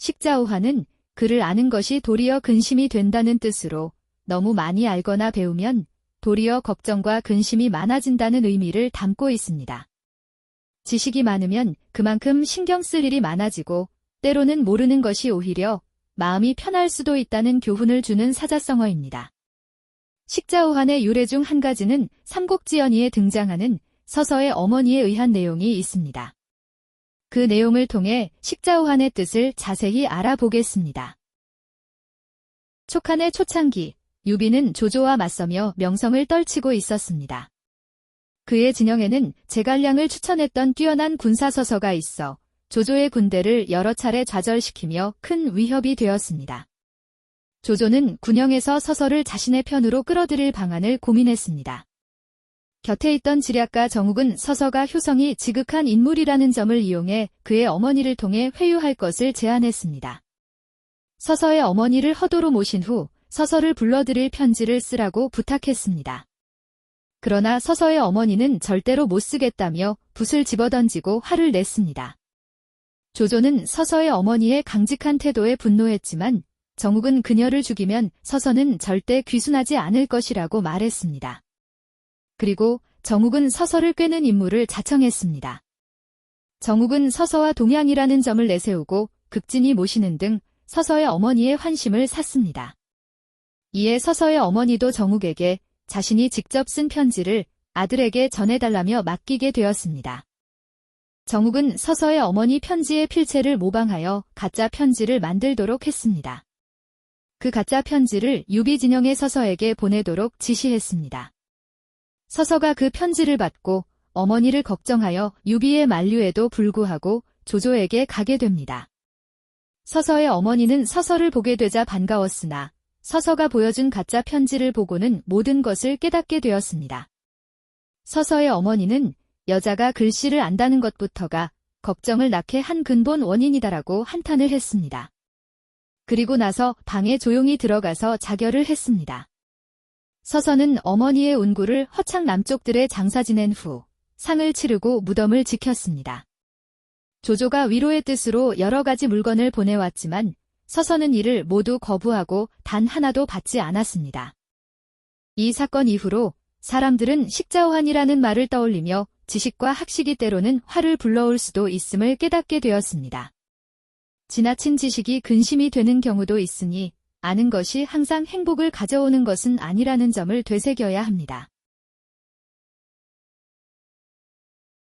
식자오하는 그를 아는 것이 도리어 근심이 된다는 뜻으로 너무 많이 알거나 배우면 도리어 걱정과 근심이 많아진다는 의미를 담고 있습니다. 지식이 많으면 그만큼 신경 쓸 일이 많아지고 때로는 모르는 것이 오히려 마음이 편할 수도 있다는 교훈을 주는 사자성어입니다. 식자오한의 유래 중 한 가지는 삼국지연의에 등장하는 서서의 어머니에 의한 내용이 있습니다. 그 내용을 통해 식자오한의 뜻을 자세히 알아보겠습니다. 촉한의 초창기, 유비는 조조와 맞서며 명성을 떨치고 있었습니다. 그의 진영에는 제갈량을 추천했던 뛰어난 군사서서가 있어 조조의 군대를 여러 차례 좌절시키며 큰 위협이 되었습니다. 조조는 군영에서 서서를 자신의 편으로 끌어들일 방안을 고민했습니다. 곁에 있던 지략가 정욱은 서서가 효성이 지극한 인물이라는 점을 이용해 그의 어머니를 통해 회유할 것을 제안했습니다. 서서의 어머니를 허도로 모신 후 서서를 불러들일 편지를 쓰라고 부탁했습니다. 그러나 서서의 어머니는 절대로 못 쓰겠다며 붓을 집어던지고 화를 냈습니다. 조조는 서서의 어머니의 강직한 태도에 분노했지만 정욱은 그녀를 죽이면 서서는 절대 귀순하지 않을 것이라고 말했습니다. 그리고 정욱은 서서를 꿰는 임무를 자청했습니다. 정욱은 서서와 동양이라는 점을 내세우고 극진히 모시는 등 서서의 어머니의 환심을 샀습니다. 이에 서서의 어머니도 정욱에게 자신이 직접 쓴 편지를 아들에게 전해달라며 맡기게 되었습니다. 정욱은 서서의 어머니 편지의 필체를 모방하여 가짜 편지를 만들도록 했습니다. 그 가짜 편지를 유비 진영의 서서에게 보내도록 지시했습니다. 서서가 그 편지를 받고 어머니를 걱정하여 유비의 만류에도 불구하고 조조에게 가게 됩니다. 서서의 어머니는 서서를 보게 되자 반가웠으나 서서가 보여준 가짜 편지를 보고는 모든 것을 깨닫게 되었습니다. 서서의 어머니는 여자가 글씨를 안다는 것부터가 걱정을 낳게 한 근본 원인이다라고 한탄을 했습니다. 그리고 나서 방에 조용히 들어가서 자결을 했습니다. 서서는 어머니의 운구를 허창 남쪽들에 장사 지낸 후 상을 치르고 무덤을 지켰습니다. 조조가 위로의 뜻으로 여러 가지 물건을 보내왔지만 서서는 이를 모두 거부하고 단 하나도 받지 않았습니다. 이 사건 이후로 사람들은 식자오한이라는 말을 떠올리며 지식과 학식이 때로는 화를 불러올 수도 있음을 깨닫게 되었습니다. 지나친 지식이 근심이 되는 경우도 있으니 아는 것이 항상 행복을 가져오는 것은 아니라는 점을 되새겨야 합니다.